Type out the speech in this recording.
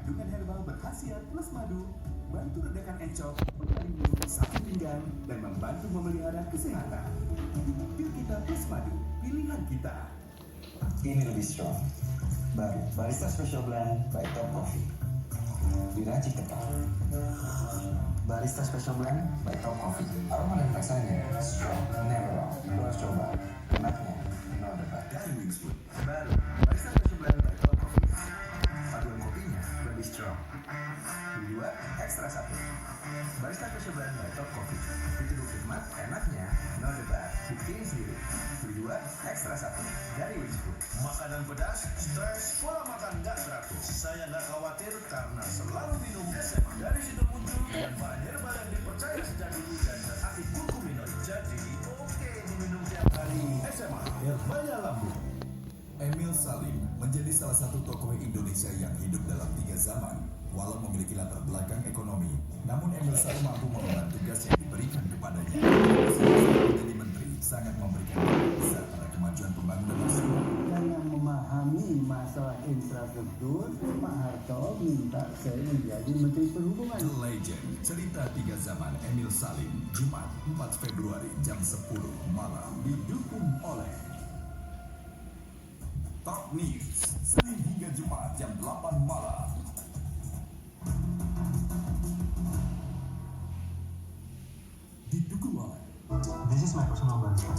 Kandungan herbal berkhasiat plus madu, bantu redakan encok, pengaliu, sakit pinggang, dan membantu memelihara kesehatan. Pil kita plus madu, pilihan kita. Ini lebih strong. Baru, Barista Special Blend by Top Coffee. Diracik ketat. Barista Special Blend by Top Coffee. Aroma dan rasanya strong, never wrong. Lo harus coba. Enaknya, no debat. Dari Wingswood. Baru, Barista Special Blend by Top Coffee. Paduan kopinya lebih strong. Beli 2, ekstra 1. Barista Special Blend by Top Coffee. Dituduh khidmat, enaknya no debat. Buktiin sendiri. Beli 2, ekstra 1. Dari Wingswood. Makanan pedas, stres, pola makan nggak teratur. Saya nggak khawatir karena selalu minum SMA. Dari situ muncul dengan bahan herbal yang dipercaya sejak dulu dan teraktif kurkuminoid. Jadi oke diminum tiap hari. SMA, herbalnya lambung. Emil Salim menjadi salah satu tokoh Indonesia yang hidup dalam 3 zaman. Walau memiliki latar belakang ekonomi, namun Emil Salim mampu mengemban tugas yang diberikan kepadanya. Menjadi menteri sangat memberikan peran besar pada kemajuan pembangunan nasional. Karena memahami masalah infrastruktur, Pak Harto minta saya menjadi Menteri Perhubungan. The Legend, cerita 3 zaman Emil Salim, Jumat 4 Februari jam 10 malam, didukung oleh Top News, Senin hingga Jumat jam 8 malam. Didukung oleh This is my personal barista.